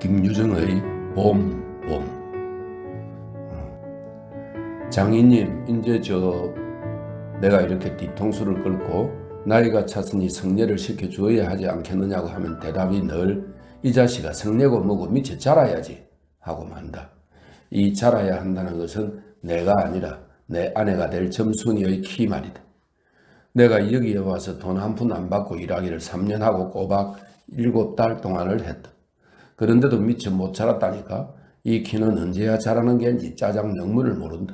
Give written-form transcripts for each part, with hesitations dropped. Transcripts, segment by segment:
김유정의 봄. 장인님, 이제 내가 이렇게 뒤통수를 끓고 나이가 찼으니 성례를 시켜주어야 하지 않겠느냐고 하면 대답이 늘 이 자식아 성례고 뭐고 밑에 자라야지 하고 만다. 이 자라야 한다는 것은 내가 아니라 내 아내가 될 점순이의 키 말이다. 내가 여기에 와서 돈 한 푼 안 받고 일하기를 3년 하고 꼬박 7달 동안을 했다. 그런데도 미처 못 자랐다니까. 이 키는 언제야 자라는 게인지 짜장 명물을 모른다.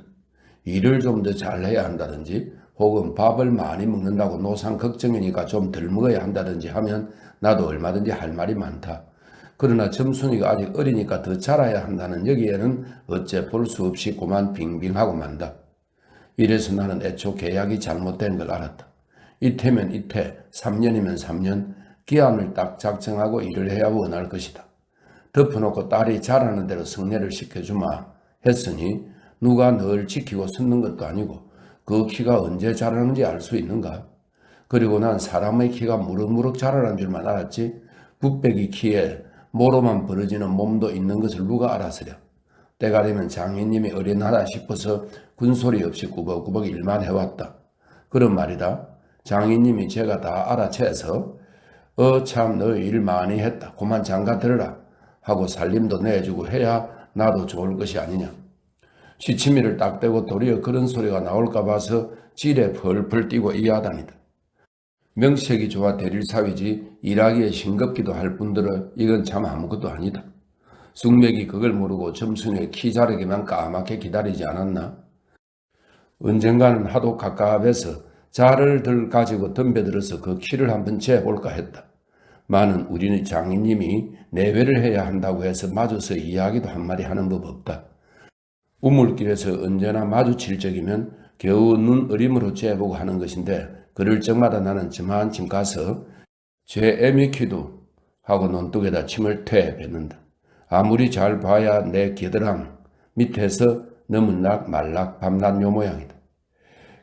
일을 좀 더 잘해야 한다든지 혹은 밥을 많이 먹는다고 노상 걱정이니까 좀 덜 먹어야 한다든지 하면 나도 얼마든지 할 말이 많다. 그러나 점순이가 아직 어리니까 더 자라야 한다는 여기에는 어째 볼 수 없이 고만 빙빙하고 만다. 이래서 나는 애초 계약이 잘못된 걸 알았다. 이태면 이태, 3년이면 3년, 기한을 딱 작정하고 일을 해야 원할 것이다. 덮어놓고 딸이 자라는 대로 성례를 시켜주마 했으니 누가 늘 지키고 섰는 것도 아니고 그 키가 언제 자라는지 알 수 있는가? 그리고 난 사람의 키가 무럭무럭 자라는 줄만 알았지 북배기 키에 모로만 벌어지는 몸도 있는 것을 누가 알았으랴. 때가 되면 장인님이 어린하다 싶어서 군소리 없이 꾸벅꾸벅 일만 해왔다. 그런 말이다. 장인님이 제가 다 알아채서 참 너 일 많이 했다. 그만 장가 들어라 하고 살림도 내주고 해야 나도 좋을 것이 아니냐. 시치미를 딱 떼고 도리어 그런 소리가 나올까 봐서 질에 펄펄 뛰고 이하다니다. 명색이 좋아 대릴사위지 일하기에 싱겁기도 할 뿐더러 이건 참 아무것도 아니다. 숙맥이 그걸 모르고 점순에 키 자르기만 까맣게 기다리지 않았나? 언젠가는 하도 갑갑해서 자를 들 가지고 덤벼들어서 그 키를 한번 재볼까 했다. 많은 우리는 장인님이 내외를 해야 한다고 해서 마주서 이야기도 한마디 하는 법 없다. 우물길에서 언제나 마주칠 적이면 겨우 눈 어림으로 재보고 하는 것인데 그럴 적마다 나는 저만침 가서 제 애미키도 하고 논둑에다 침을 퇴 뱉는다. 아무리 잘 봐야 내 겨드랑 밑에서 너문락 말락 밤낮 요 모양이다.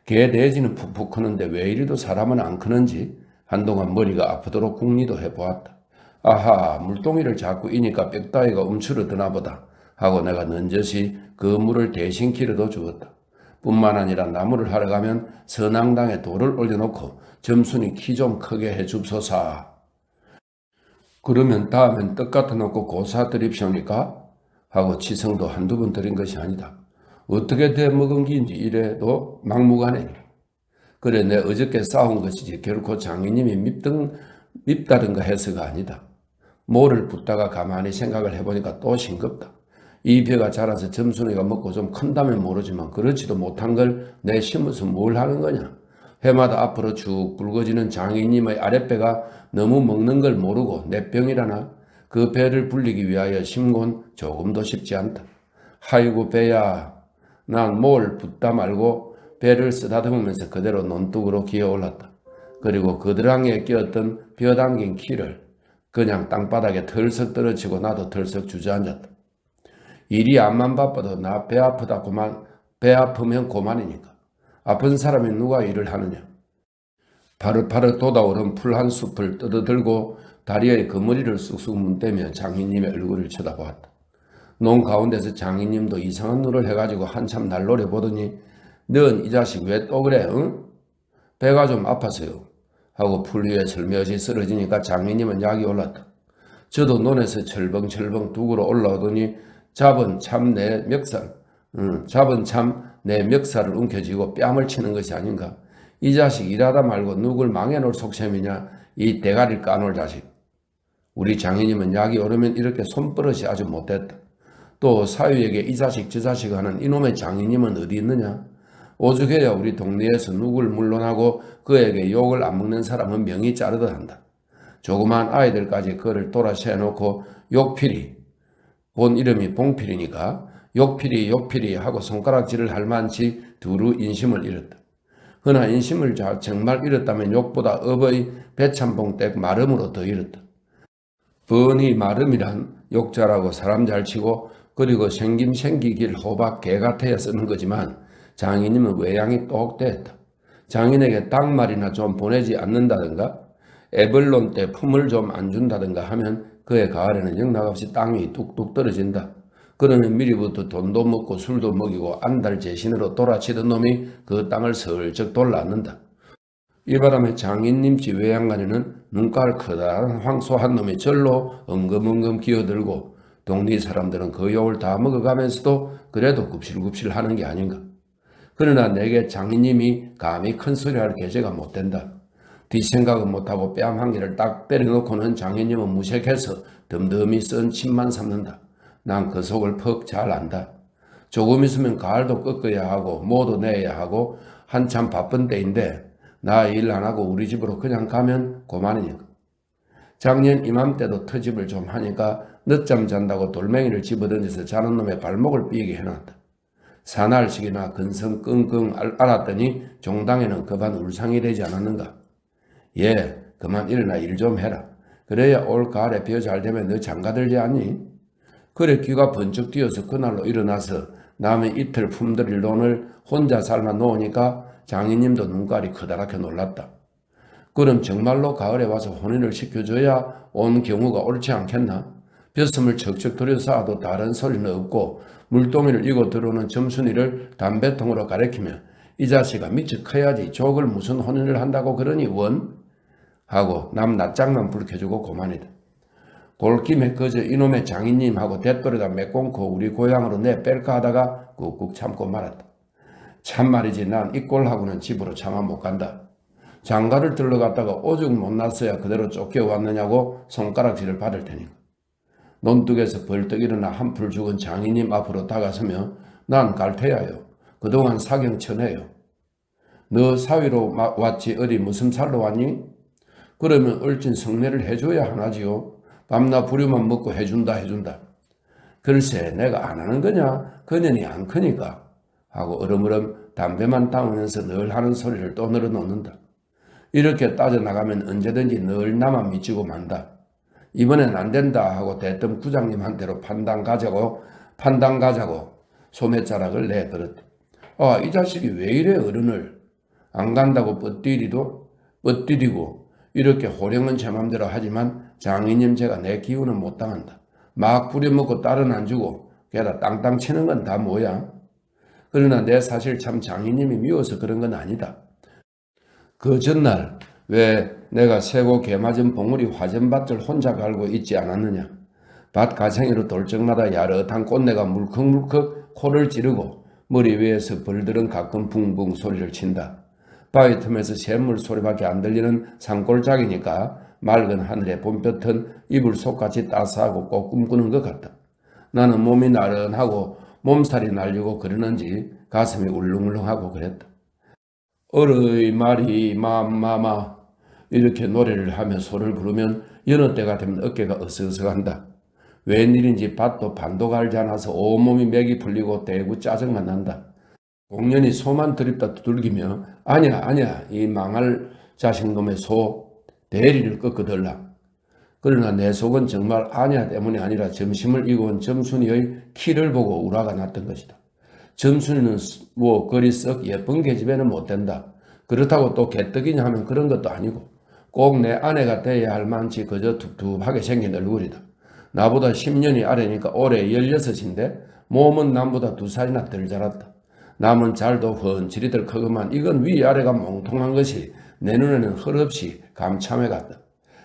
개 돼지는 푹푹 크는데 왜 이리도 사람은 안 크는지 한동안 머리가 아프도록 궁리도 해보았다. 아하, 물동이를 자꾸 이니까 빽따위가 움츠러드나 보다 하고 내가 넌저시 그 물을 대신 기르도 주었다. 뿐만 아니라 나무를 하러 가면 선앙당에 돌을 올려놓고 점순이 키 좀 크게 해줍소사. 그러면 다음엔 떡 갖다 놓고 고사 드립시옵니까? 하고 치성도 한두 번 드린 것이 아니다. 어떻게 대먹은 기인지 이래도 막무가내. 그래 내 어저께 싸운 것이지 결코 장인님이 밉다든가 해서가 아니다. 뭐를 붙다가 가만히 생각을 해보니까 또 싱겁다. 이 벼가 자라서 점순이가 먹고 좀 큰다면 모르지만 그렇지도 못한 걸 내 심어서 뭘 하는 거냐. 해마다 앞으로 쭉 굵어지는 장인님의 아랫배가 너무 먹는 걸 모르고 내 병이라나 그 배를 불리기 위하여 심곤 조금도 쉽지 않다. 하이고 배야, 난 뭘 붙다 말고 배를 쓰다듬으면서 그대로 논둑으로 기어올랐다. 그리고 그드랑이에 끼었던 벼 담긴 키를 그냥 땅바닥에 털썩 떨어지고 나도 털썩 주저앉았다. 일이 암만 바빠도 나 배 아프다 고만, 배 아프면 고만이니까. 아픈 사람이 누가 일을 하느냐. 파릇파릇 돋아오른 풀 한 숲을 떠들고 다리에 그머리를 쑥쑥 문대며 장인님의 얼굴을 쳐다보았다. 논 가운데서 장인님도 이상한 눈을 해가지고 한참 날 노려보더니 넌 이 자식 왜 또 그래? 응? 배가 좀 아파서요. 하고 풀 위에 슬며시 쓰러지니까 장인님은 약이 올랐다. 저도 논에서 철벙철벙 둑으로 올라오더니 잡은 참 내 멱살을 움켜쥐고 뺨을 치는 것이 아닌가. 이 자식 일하다 말고 누굴 망해놓을 속셈이냐. 이 대가리를 까놓을 자식. 우리 장인님은 약이 오르면 이렇게 손버릇이 아주 못됐다. 또 사위에게 이 자식 저 자식 하는 이놈의 장인님은 어디 있느냐. 오죽해야 우리 동네에서 누굴 물론하고 그에게 욕을 안 먹는 사람은 명이 자르듯 한다. 조그만 아이들까지 그를 돌아세워놓고 욕필이, 본 이름이 봉필이니까 욕필이 하고 손가락질을 할 만치 두루 인심을 잃었다. 허나 인심을 정말 잃었다면 욕보다 업의 배참봉댁 마름으로 더 잃었다. 뻔히 마름이란 욕자라고 사람 잘 치고 그리고 생김생기길 호박 개 같아야 쓰는 거지만 장인님은 외양이 똑대했다. 장인에게 닭말이나 좀 보내지 않는다든가 에벌론 때 품을 좀 안 준다든가 하면 그해 가을에는 영락없이 땅이 뚝뚝 떨어진다. 그러면 미리부터 돈도 먹고 술도 먹이고 안달 재신으로 돌아치던 놈이 그 땅을 슬쩍 돌아앉는다. 이 바람에 장인님 집 외양간에는 눈깔 커다란 황소 한 놈이 절로 엉금엉금 기어들고 동네 사람들은 그 욕을 다 먹어가면서도 그래도 굽실굽실 하는 게 아닌가. 그러나 내게 장인님이 감히 큰 소리 할 계제가 못 된다. 뒷생각은 못하고 뺨 한 개를 딱 때려놓고는 장인님은 무색해서 덤덤히 쓴 침만 삼는다. 난 그 속을 퍽 잘 안다. 조금 있으면 가을도 꺾어야 하고 모도 내야 하고 한참 바쁜 때인데 나 일 안 하고 우리 집으로 그냥 가면 고만이니까. 작년 이맘때도 터집을 좀 하니까 늦잠 잔다고 돌멩이를 집어던져서 자는 놈의 발목을 삐게 해놨다. 사날씩이나 근성 끙끙 앓았더니 종당에는 급한 울상이 되지 않았는가. 예, 그만 일어나 일 좀 해라. 그래야 올 가을에 벼 잘 되면 너 장가들지 않니? 그래 귀가 번쩍 뛰어서 그날로 일어나서 남의 이틀 품들일 돈을 혼자 삶아 놓으니까 장인님도 눈깔이 커다랗게 놀랐다. 그럼 정말로 가을에 와서 혼인을 시켜줘야 온 경우가 옳지 않겠나? 벼슴을 척척 들여 쌓아도 다른 소리는 없고 물동이를 이고 들어오는 점순이를 담배통으로 가리키며 이 자식아 미처 커야지 족을 무슨 혼인을 한다고 그러니 원? 하고 남 낯장만 불켜주고 고만이다. 골김에 그저 이놈의 장인님하고 대또리가 메꽁코 우리 고향으로 내뺄까 하다가 꾹꾹 참고 말았다. 참말이지 난 이 꼴하고는 집으로 차마 못 간다. 장가를 들러갔다가 오죽 못났어야 그대로 쫓겨왔느냐고 손가락질을 받을 테니까. 논둑에서 벌떡 일어나 한풀 죽은 장인님 앞으로 다가서며 난 갈태야요. 그동안 사경천해요. 너 사위로 왔지 어디 무슨 살로 왔니? 그러면 얼진 성례를 해줘야 하나지요. 밤낮 부류만 먹고 해준다. 글쎄 내가 안 하는 거냐? 그년이 안 크니까. 하고 으름으름 담배만 담으면서 늘 하는 소리를 또 늘어놓는다. 이렇게 따져나가면 언제든지 늘 나만 미치고 만다. 이번엔 안 된다 하고 대뜸 구장님한테로 판단 가자고 소매자락을 내걸었다. 아, 이 자식이 왜 이래 어른을. 안 간다고 뻗디디고 이렇게 호령은 제 맘대로 하지만 장인님 제가 내 기운은 못 당한다. 막 부려먹고 딸은 안 주고 게다 땅땅 치는 건 다 뭐야. 그러나 내 사실 참 장인님이 미워서 그런 건 아니다. 그 전날 왜 내가 새고 개맞은 봉우리 화전밭을 혼자 갈고 있지 않았느냐. 밭 가생이로 돌적마다 야릇한 꽃내가 물컥물컥 코를 찌르고 머리 위에서 벌들은 가끔 붕붕 소리를 친다. 바위 틈에서 샘물 소리밖에 안 들리는 산골짜기니까 맑은 하늘의 봄볕은 이불 속같이 따스하고 꼭 꿈꾸는 것 같다. 나는 몸이 나른하고 몸살이 날리고 그러는지 가슴이 울렁울렁하고 그랬다. 어르이 말이 마마마 이렇게 노래를 하며 소를 부르면 여느 때가 되면 어깨가 으쓱으쓱한다. 웬일인지 밭도 반도 갈지 않아서 온몸이 맥이 풀리고 대구 짜증만 난다. 공연히 소만 드립다 두들기며 아니야 이 망할 자식놈의 소 대리를 꺾어들라. 그러나 내 속은 정말 아니야 때문이 아니라 점심을 이고 온 점순이의 키를 보고 우라가 났던 것이다. 점순이는 뭐 그리 썩 예쁜 계집애는 못 된다. 그렇다고 또 개떡이냐 하면 그런 것도 아니고 꼭 내 아내가 돼야 할 만치 그저 툭툭하게 생긴 얼굴이다. 나보다 10년이 아래니까 올해 16인데 몸은 남보다 2살이나 덜 자랐다. 남은 잘도 훤칠이들 크구만 이건 위아래가 몽통한 것이 내 눈에는 헐없이 감참해 같다.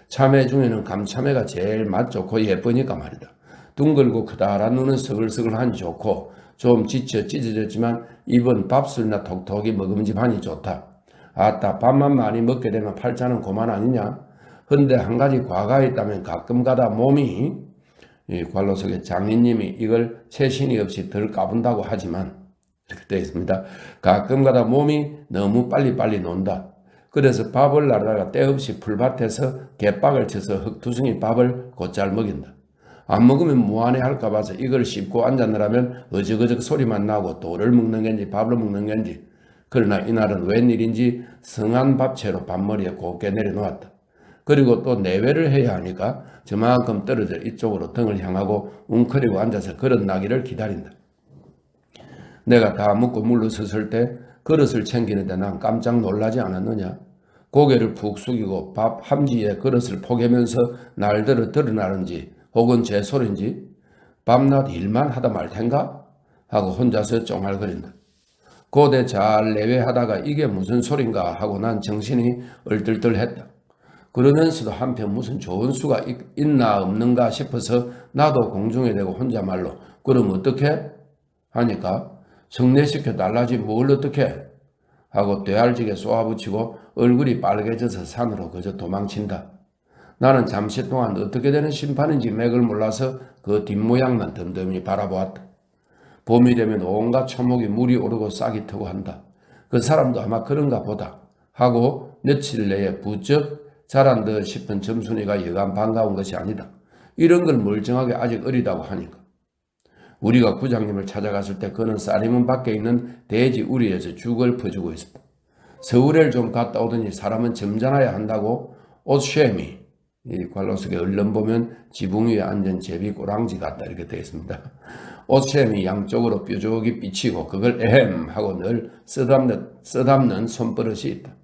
참외 중에는 감참외가 제일 맛 좋고 예쁘니까 말이다. 둥글고 크다란 눈은 서글서글하니 좋고 좀 지쳐 찢어졌지만 입은 밥술이나 톡톡이 먹음직하니 좋다. 아따 밥만 많이 먹게 되면 팔자는 고만 아니냐. 근데 한 가지 과가 있다면 가끔가다 몸이 이 관로 속에 장인님이 이걸 채신이 없이 덜 까분다고 하지만 이렇게 되어 있습니다. 가끔가다 몸이 너무 빨리빨리 논다. 그래서 밥을 나르다가 때없이 풀밭에서 개빡을 쳐서 흙투성이 밥을 곧잘 먹인다. 안 먹으면 무안해 할까 봐서 이걸 씹고 앉았느라면 어적어적 소리만 나고 돌을 먹는 건지 밥을 먹는 건지. 그러나 이날은 웬일인지 성한 밥채로 밥머리에 곱게 내려놓았다. 그리고 또 내외를 해야 하니까 저만큼 떨어져 이쪽으로 등을 향하고 웅크리고 앉아서 그릇 나기를 기다린다. 내가 다 먹고 물러섰을 때 그릇을 챙기는데 난 깜짝 놀라지 않았느냐. 고개를 푹 숙이고 밥 함지에 그릇을 포개면서 날들어 드러나는지 혹은 제 소린지 밤낮 일만 하다 말 텐가? 하고 혼자서 쫑알거린다. 고대 잘 내외하다가 이게 무슨 소린가 하고 난 정신이 얼떨떨했다. 그러면서도 한편 무슨 좋은 수가 있나 없는가 싶어서 나도 공중에 대고 혼자말로 그럼 어떻게? 하니까 성례시켜 달라지 뭘 어떻게? 하고 되알지게 쏘아붙이고 얼굴이 빨개져서 산으로 그저 도망친다. 나는 잠시 동안 어떻게 되는 심판인지 맥을 몰라서 그 뒷모양만 덤덤히 바라보았다. 봄이 되면 온갖 초목이 물이 오르고 싹이 트고 한다. 그 사람도 아마 그런가 보다 하고 며칠 내에 부쩍 자란 듯 싶은 점순이가 여간 반가운 것이 아니다. 이런 걸 멀쩡하게 아직 어리다고 하니까. 우리가 구장님을 찾아갔을 때 그는 쌀이문 밖에 있는 돼지 우리에서 죽을 퍼주고 있었다. 서울에 좀 갔다 오더니 사람은 점잖아야 한다고 옷쉐미 이 관로 속에 얼른 보면 지붕 위에 앉은 제비 꼬랑지 같다 이렇게 되어 있습니다. 옷셈이 양쪽으로 뾰족이 삐치고 그걸 에헴 하고 늘 쓰담는 손버릇이 있다.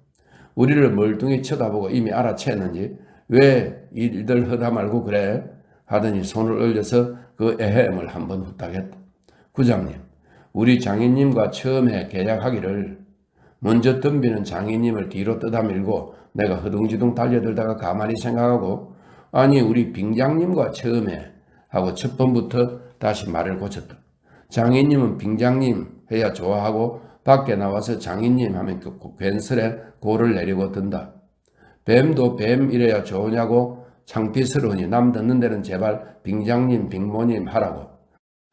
우리를 멀뚱히 쳐다보고 이미 알아챘는지 왜 일들 하다 말고 그래? 하더니 손을 올려서 그 에헴을 한번 후딱했다. 구장님, 우리 장인님과 처음에 계약하기를 먼저 덤비는 장인님을 뒤로 떠다밀고 내가 허둥지둥 달려들다가 가만히 생각하고 아니 우리 빙장님과 처음에 하고 첫 번부터 다시 말을 고쳤다. 장인님은 빙장님 해야 좋아하고 밖에 나와서 장인님 하면 괜스레 고를 내리고 든다. 뱀도 뱀 이래야 좋으냐고 창피스러우니 남 듣는 데는 제발 빙장님 빙모님 하라고.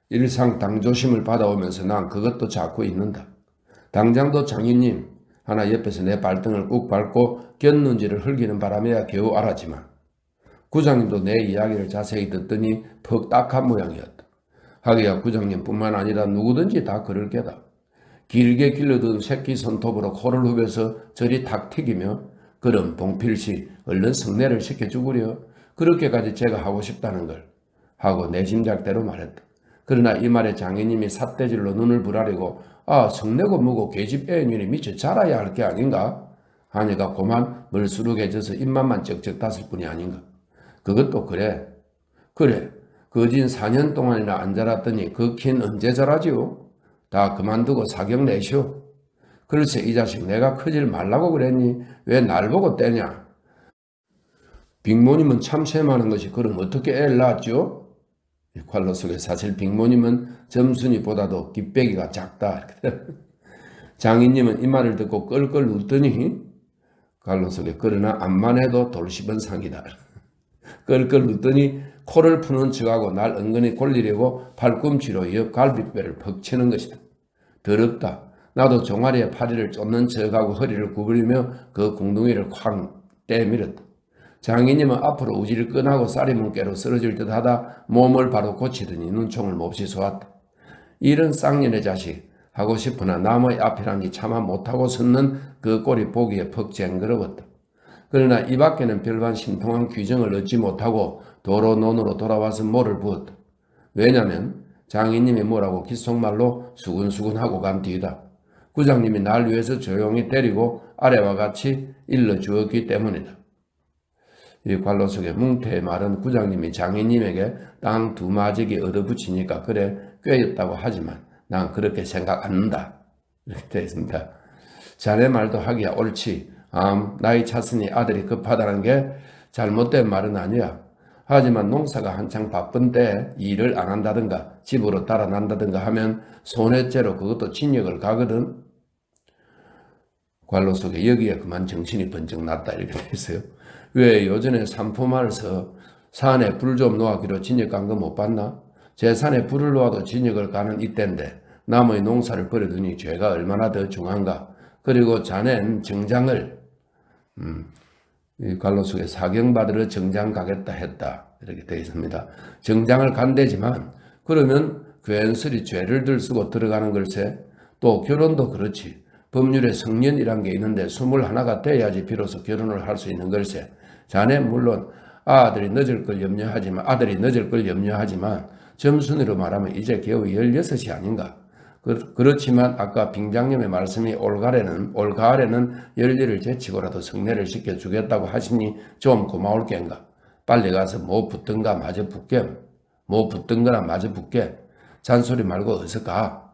일상 당조심을 받아오면서 난 그것도 자꾸 잊는다. 당장도 장인님 하나 옆에서 내 발등을 꾹 밟고 곁눈질을 흘기는 바람에야 겨우 알았지만 구장님도 내 이야기를 자세히 듣더니 퍽 딱한 모양이었다. 하기야 구장님뿐만 아니라 누구든지 다 그럴 게다. 길게 길러둔 새끼 손톱으로 코를 후벼서 저리 탁 튀기며 그럼 봉필씨 얼른 성례를 시켜주구려. 그렇게까지 제가 하고 싶다는 걸 하고 내 짐작대로 말했다. 그러나 이 말에 장인님이 삿대질로 눈을 부라리고 아 성내고 뭐고 계집 애인이 미쳐 자라야 할 게 아닌가? 하니까 고만 멀수룩해져서 입맛만 쩍쩍 땄을 뿐이 아닌가? 그것도 그래. 그래. 거진 4년 동안이나 안 자랐더니 그 킨 언제 자라지요? 다 그만두고 사경 내시오. 글쎄 이 자식 내가 크질 말라고 그랬니? 왜 날 보고 떼냐? 빅모님은 참새많은 것이 그럼 어떻게 애를 낳았죠? 관로 속에 사실 빅모님은 점순이보다도 깃배기가 작다. 장인님은 이 말을 듣고 껄껄 웃더니 관로 속에 그러나 암만 해도 돌 씹은 상이다. 껄껄 웃더니 코를 푸는 척하고 날 은근히 골리려고 팔꿈치로 옆 갈비뼈를 퍽 치는 것이다. 더럽다. 나도 종아리에 파리를 쫓는 척하고 허리를 구부리며 그 궁둥이를 쾅 떼밀었다. 장인님은 앞으로 우지를 끈하고 쌀이 문깨로 쓰러질 듯 하다 몸을 바로 고치더니 눈총을 몹시 쏘았다. 이런 쌍년의 자식 하고 싶으나 남의 앞이라니 차마 못하고 섰는 그 꼴이 보기에 퍽 쟁그러웠다. 그러나 이 밖에는 별반 신통한 규정을 얻지 못하고 도로 논으로 돌아와서 모를 부었다. 왜냐면 장인님이 뭐라고 귓속말로 수근수근하고 간 뒤다. 구장님이 날 위해서 조용히 데리고 아래와 같이 일러주었기 때문이다. 이 관로 속에 뭉태의 말은 구장님이 장인님에게 땅 2마지기 얻어붙이니까 그래 꿰였다고 하지만 난 그렇게 생각 않는다. 이렇게 되어 있습니다. 자네 말도 하기야 옳지. 나이 찼으니 아들이 급하다는 게 잘못된 말은 아니야. 하지만 농사가 한창 바쁜데 일을 안 한다든가 집으로 달아난다든가 하면 손해죄로 그것도 징역을 가거든. 관로 속에 여기에 그만 정신이 번쩍 났다 이렇게 돼 있어요. 왜 요전에 산포마을서 산에 불 좀 놓아기로 징역 간 거 못 봤나? 제 산에 불을 놓아도 징역을 가는 이때인데 남의 농사를 버려두니 죄가 얼마나 더 중한가. 그리고 자넨 정장을 이 관로 속에 사경받으러 정장 가겠다 했다 이렇게 되어 있습니다. 정장을 간대지만 그러면 괜스레 죄를 들쓰고 들어가는 걸세. 또 결혼도 그렇지. 법률에 성년이란 게 있는데 21가 돼야지 비로소 결혼을 할 수 있는 걸세. 자네 물론 아들이 늦을 걸 염려하지만 점순으로 말하면 이제 겨우 16이 아닌가. 그렇지만 아까 빙장님의 말씀이 올가을에는 열일을 제치고라도 성례를 시켜주겠다고 하시니 좀 고마울 겐가. 빨리 가서 뭐 붙든가 마저 붙게. 뭐 붙든 거나 마저 붙게. 잔소리 말고 어서 가.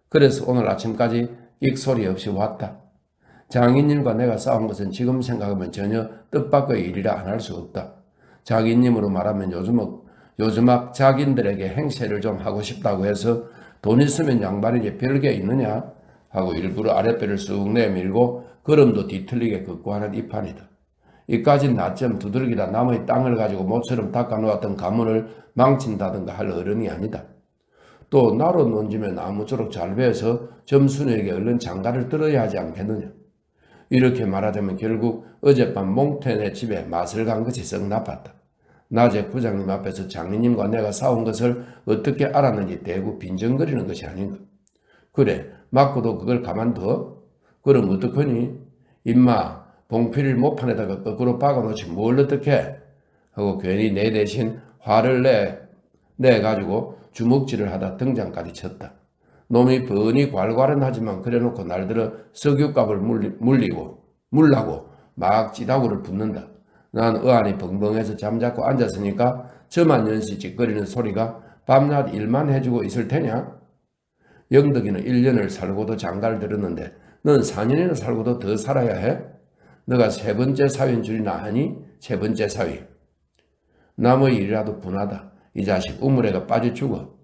그래서 오늘 아침까지 익소리 없이 왔다. 장인님과 내가 싸운 것은 지금 생각하면 전혀 뜻밖의 일이라 안 할 수 없다. 장인님으로 말하면 요즘 자긴들에게 행세를 좀 하고 싶다고 해서 돈 있으면 양반에게 별게 있느냐 하고 일부러 아랫배를 쑥 내밀고 걸음도 뒤틀리게 걷고 하는 이 판이다. 이까진 나점 두들기다 남의 땅을 가지고 모처럼 닦아놓았던 가문을 망친다든가 할 어른이 아니다. 또 나로 논지면 아무쪼록 잘 배워서 점순에게 얼른 장가를 들어야 하지 않겠느냐. 이렇게 말하자면 결국 어젯밤 몽태네 집에 맛을 간 것이 썩 나빴다. 낮에 부장님 앞에서 장인님과 내가 싸운 것을 어떻게 알았는지 대구 빈정거리는 것이 아닌가. 그래, 맞고도 그걸 가만둬? 그럼 어떡하니? 임마, 봉필을 모판에다가 거꾸로 박아놓지 뭘 어떡해? 하고 괜히 내 대신 화를 내가지고 주먹질을 하다 등장까지 쳤다. 놈이 뻔히 괄괄은 하지만 그래놓고 날들어 석유값을 물라고 막 찌다구를 붓는다. 난 어안이 벙벙해서 잠자코 앉았으니까 저만 연시 찌꺼리는 소리가 밤낮 일만 해주고 있을 테냐? 영덕이는 1년을 살고도 장가를 들었는데 넌 4년이나 살고도 더 살아야 해? 너가 세 번째 사위인 줄이나 하니? 세 번째 사위. 남의 일이라도 분하다. 이 자식 우물에가 빠져 죽어.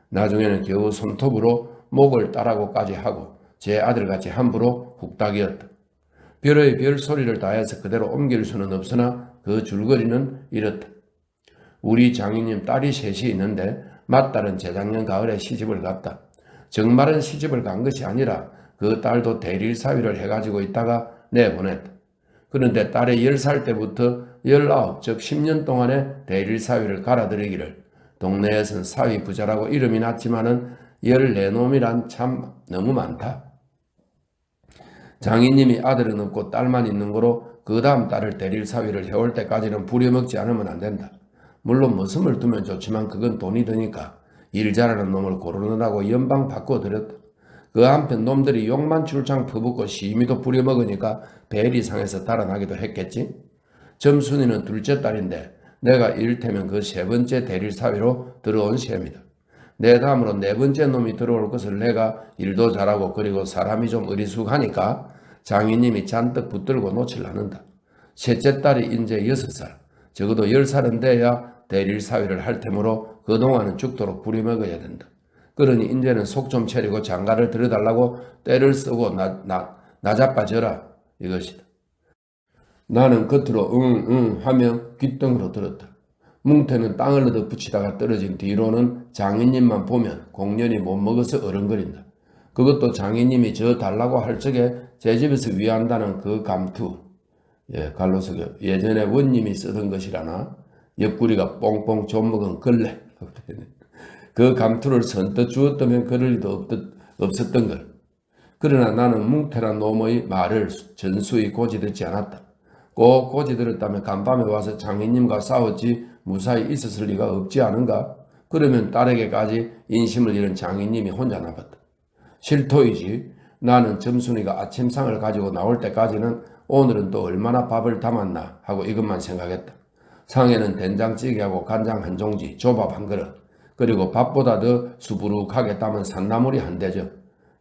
나중에는 겨우 손톱으로 목을 따라고까지 하고 제 아들같이 함부로 훅닥이었다. 별의 별 소리를 다해서 그대로 옮길 수는 없으나 그 줄거리는 이렇다. 우리 장인님 딸이 셋이 있는데 맏딸은 재작년 가을에 시집을 갔다. 정말은 시집을 간 것이 아니라 그 딸도 대릴사위를 해가지고 있다가 내보냈다. 그런데 딸이 10살 때부터 19, 즉 10년 동안에 대릴사위를 갈아들이기를 동네에선 사위 부자라고 이름이 났지만은 14놈이란 참 너무 많다. 장인님이 아들은 없고 딸만 있는 거로 그 다음 딸을 데릴 사위를 해올 때까지는 부려먹지 않으면 안 된다. 물론 머슴을 두면 좋지만 그건 돈이 드니까 일 잘하는 놈을 고르느라고 연방 바꿔드렸다. 그 한편 놈들이 욕만 출창 퍼붓고 심히도 부려먹으니까 벨이 상해서 달아나기도 했겠지. 점순이는 둘째 딸인데 내가 이를테면 그 세 번째 대릴 사위로 들어온 셈이다. 내 다음으로 네 번째 놈이 들어올 것을 내가 일도 잘하고 그리고 사람이 좀 어리숙하니까 장인님이 잔뜩 붙들고 놓질 않는다. 셋째 딸이 이제 6살, 적어도 10살은 돼야 대릴 사위를 할 테므로 그동안은 죽도록 부려먹어야 된다. 그러니 이제는 속 좀 차리고 장가를 들여달라고 때를 쓰고 나 자빠져라 이것이다. 나는 겉으로 응 하며 귓등으로 들었다. 뭉태는 땅을 얻어 붙이다가 떨어진 뒤로는 장인님만 보면 공연히 못 먹어서 어른거린다. 그것도 장인님이 저 달라고 할 적에 제 집에서 위한다는 그 감투, 갈로석에 예전에 원님이 쓰던 것이라나 옆구리가 뽕뽕 좀먹은 걸레 그 감투를 선뜻 주었다면 그럴 리도 없었던 걸. 그러나 나는 뭉태란 놈의 말을 전수히 고지듣지 않았다. 꼭 고지들었다면 간밤에 와서 장인님과 싸웠지 무사히 있었을 리가 없지 않은가? 그러면 딸에게까지 인심을 잃은 장인님이 혼자 남았다. 실토이지. 나는 점순이가 아침상을 가지고 나올 때까지는 오늘은 또 얼마나 밥을 담았나 하고 이것만 생각했다. 상에는 된장찌개하고 간장 한 종지, 조밥 한 그릇, 그리고 밥보다 더 수부룩하게 담은 산나물이 한 대접.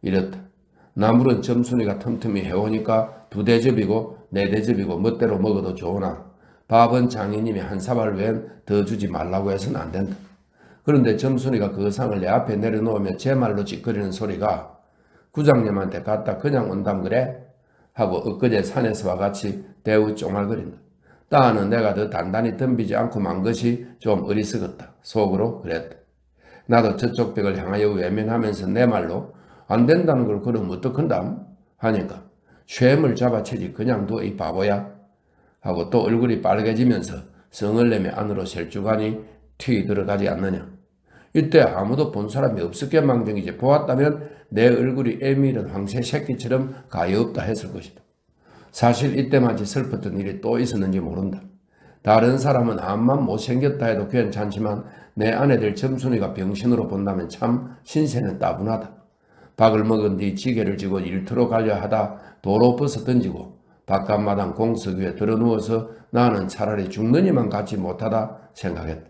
이렇다. 나물은 점순이가 틈틈이 해오니까 2대접이고 4대접이고 멋대로 먹어도 좋으나 밥은 장인님이 한 사발 외엔 더 주지 말라고 해서는 안 된다. 그런데 점순이가 그 상을 내 앞에 내려놓으며 제 말로 찌꺼리는 소리가 구장님한테 갔다 그냥 온담 그래? 하고 엊그제 산에서와 같이 대우 쫑알거린다. 따는 내가 더 단단히 덤비지 않고 만 것이 좀 어리석었다. 속으로 그랬다. 나도 저쪽 벽을 향하여 외면하면서 내 말로 안 된다는 걸 그럼 어떡한담? 하니까 쇠물 잡아채지 그냥 둬 이 바보야? 하고 또 얼굴이 빨개지면서 성을 내며 안으로 셀주가니 튀 들어가지 않느냐. 이때 아무도 본 사람이 없었게 망정이지 보았다면 내 얼굴이 애밀한 황새 새끼처럼 가엾다 했을 것이다. 사실 이때만치 슬펐던 일이 또 있었는지 모른다. 다른 사람은 암만 못생겼다 해도 괜찮지만 내 아내들 점순이가 병신으로 본다면 참 신세는 따분하다. 밥을 먹은 뒤 지게를 쥐고 일터로 가려 하다 도로 벗어 던지고 바깥마당 공석 위에 들어누워서 나는 차라리 죽느니만 갖지 못하다 생각했다.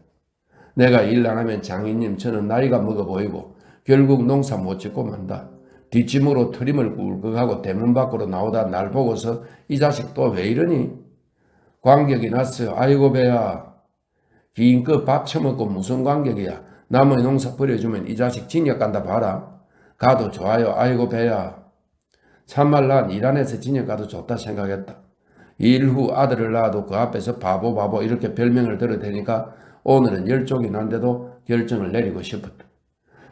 내가 일 안 하면 장인님 저는 나이가 먹어 보이고 결국 농사 못 짓고 만다. 뒷짐으로 트림을 꿀꺽하고 대문 밖으로 나오다 날 보고서 이 자식 또 왜 이러니? 관객이 났어요. 아이고 배야. 기인껏 밥 처먹고 무슨 관객이야. 남의 농사 버려주면 이 자식 징역 간다 봐라. 가도 좋아요. 아이고 배야. 참말 난 일 안 해서 징역 가도 좋다 생각했다. 일 후 아들을 낳아도 그 앞에서 바보 이렇게 별명을 들어대니까 오늘은 열쪽이 난데도 결정을 내리고 싶었다.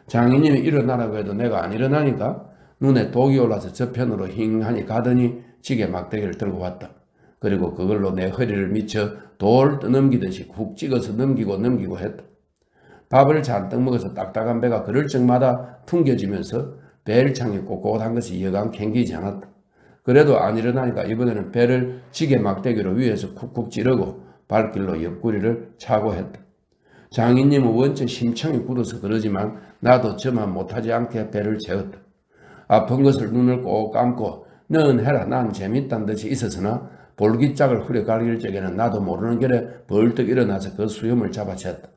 장인님이 일어나라고 해도 내가 안 일어나니까 눈에 독이 올라서 저편으로 힝하니 가더니 지게 막대기를 들고 왔다. 그리고 그걸로 내 허리를 미쳐 돌 떠넘기듯이 훅 찍어서 넘기고 했다. 밥을 잔뜩 먹어서 딱딱한 배가 그럴 적마다 퉁겨지면서 벨창이 꼿꼿한 것이 여간 캥기지 않았다. 그래도 안 일어나니까 이번에는 배를 지게 막대기로 위에서 쿡쿡 찌르고 발길로 옆구리를 차고 했다. 장인님은 원체 심청이 굳어서 그러지만 나도 저만 못하지 않게 배를 채웠다. 아픈 것을 눈을 꼭 감고 넌 해라 난 재밌단 듯이 있었으나 볼기짝을 흐려갈길 적에는 나도 모르는 결에 벌떡 일어나서 그 수염을 잡아챘다.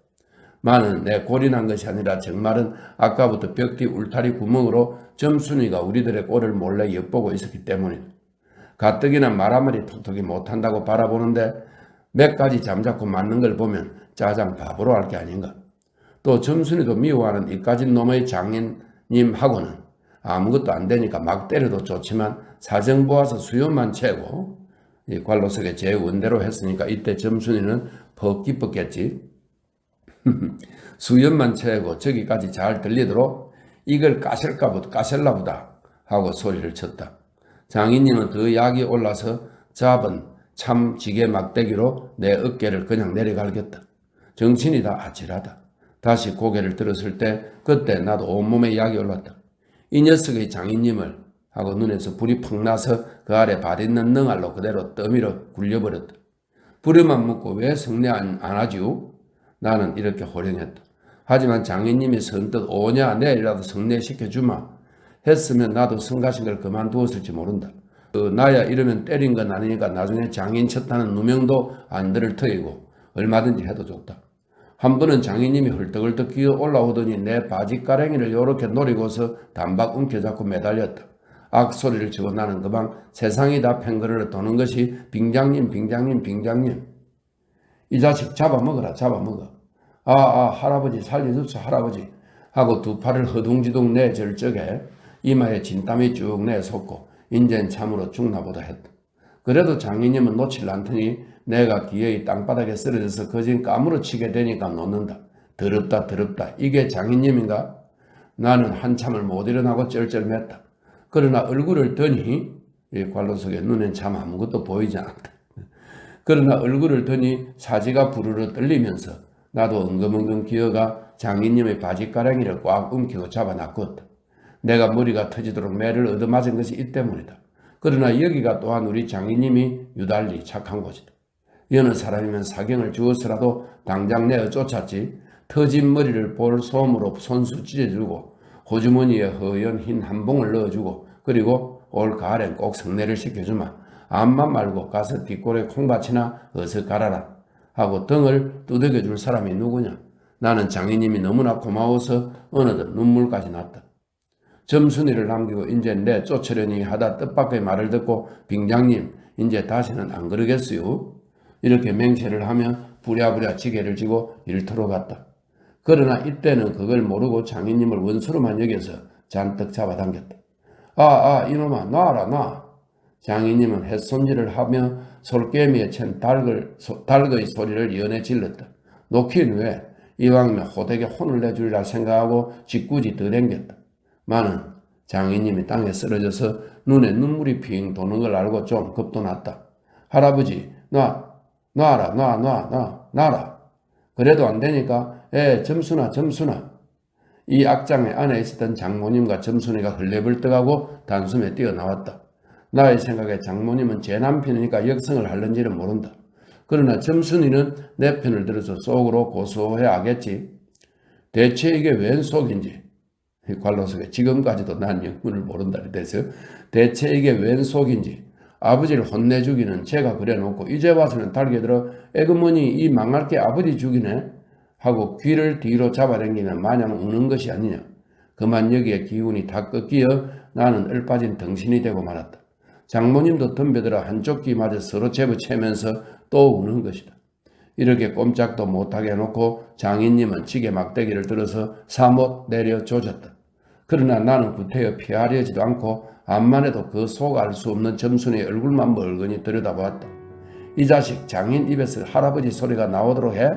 마는 내 골이 난 것이 아니라 정말은 아까부터 벽 뒤 울타리 구멍으로 점순이가 우리들의 꼴을 몰래 엿보고 있었기 때문이다. 가뜩이나 말 한마디 톡톡이 못한다고 바라보는데 몇 가지 잠자코 맞는 걸 보면 짜장 바보로 할 게 아닌가. 또 점순이도 미워하는 이까진 놈의 장인님하고는 아무것도 안 되니까 막 때려도 좋지만 사정 보아서 수염만 채고 이 관로석에 제 원대로 했으니까 이때 점순이는 퍽 기뻤겠지. 수염만 채고 저기까지 잘 들리도록 이걸 까실라보다 하고 소리를 쳤다. 장인님은 더 약이 올라서 잡은 참 지게 막대기로 내 어깨를 그냥 내려갈겼다. 정신이 다 아찔하다. 다시 고개를 들었을 때 그때 나도 온몸에 약이 올랐다. 이 녀석의 장인님을 하고 눈에서 불이 퍽 나서 그 아래 발 있는 능알로 그대로 떠밀어 굴려버렸다. 부려만 묻고 왜 성례 안 하지요? 나는 이렇게 호령했다. 하지만 장인님이 선뜻 오냐 내일이라도 성례시켜주마 했으면 나도 성가신 걸 그만두었을지 모른다. 나야 이러면 때린 건 아니니까 나중에 장인 쳤다는 누명도 안 들을 터이고 얼마든지 해도 좋다. 한 번은 장인님이 헐떡헐떡 기어 올라오더니 내 바지가랭이를 요렇게 노리고서 단박 움켜잡고 매달렸다. 악소리를 치고 나는 그방 세상이 다 팽그르르 도는 것이 빙장님 이 자식 잡아먹어라 잡아먹어. 할아버지 살려줍소 할아버지 하고 두 팔을 허둥지둥 내절 적에 이마에 진땀이 쭉 내솟고 인젠 참으로 죽나보다 했다. 그래도 장인님은 놓칠 않더니 내가 기어이 땅바닥에 쓰러져서 거진 까무러치게 되니까 놓는다. 더럽다 이게 장인님인가? 나는 한참을 못 일어나고 쩔쩔맸다. 그러나 얼굴을 더니 이 관로석에 눈엔 참 아무것도 보이지 않았다. 그러나 얼굴을 더니 사지가 부르르 떨리면서 나도 엉금엉금 기어가 장인님의 바지가랑이를 꽉 움키고 잡아놨거든. 내가 머리가 터지도록 매를 얻어맞은 것이 이 때문이다. 그러나 여기가 또한 우리 장인님이 유달리 착한 곳이다. 여느 사람이면 사경을 주어서라도 당장 내어 쫓았지. 터진 머리를 볼 솜으로 손수 찢어주고 호주머니에 허연 흰 한 봉을 넣어주고 그리고 올 가을엔 꼭 성례를 시켜주마. 암만 말고 가서 뒷골에 콩밭이나 어서 갈아라 하고 등을 두들겨줄 사람이 누구냐. 나는 장인님이 너무나 고마워서 어느덧 눈물까지 났다. 점순이를 남기고 이제 내 쫓으려니 하다 뜻밖의 말을 듣고 빙장님 이제 다시는 안 그러겠어요. 이렇게 맹세를 하며 부랴부랴 지게를 지고 일터로 갔다. 그러나 이때는 그걸 모르고 장인님을 원수로만 여겨서 잔뜩 잡아당겼다. 이놈아 놔라 놔. 장인님은 햇손질을 하며 솔개미에 챈 닭의 소리를 연해 질렀다. 놓긴 왜? 이왕이면 호되게 혼을 내주리라 생각하고 짓궂이 더 댕겼다. 마는 장인님이 땅에 쓰러져서 눈에 눈물이 핑 도는 걸 알고 좀 겁도 났다. 할아버지 놔라. 그래도 안 되니까 점순아. 이 악장의 안에 있었던 장모님과 점순이가 흘레벌떡하고 단숨에 뛰어나왔다. 나의 생각에 장모님은 제 남편이니까 역성을 할는지는 모른다. 그러나 점순이는 내 편을 들어서 속으로 고소해 하겠지. 대체 이게 웬 속인지. 관로 속에 지금까지도 난 영문을 모른다니 돼서 대체 이게 웬 속인지 아버지를 혼내주기는 제가 그래놓고 이제 와서는 달겨들어 에그머니 이 망할 게 아버지 죽이네 하고 귀를 뒤로 잡아당기며 마냥 우는 것이 아니냐. 그만 여기에 기운이 다 꺾이어 나는 얼빠진 덩신이 되고 말았다. 장모님도 덤벼들어 한쪽 귀마저 서로 제부채면서 또 우는 것이다. 이렇게 꼼짝도 못하게 해놓고 장인님은 지게 막대기를 들어서 사못 내려 조졌다. 그러나 나는 구태여 피하려지도 않고 암만 해도 그 속 알 수 없는 점순의 얼굴만 멀거니 들여다보았다. 이 자식 장인 입에서 할아버지 소리가 나오도록 해?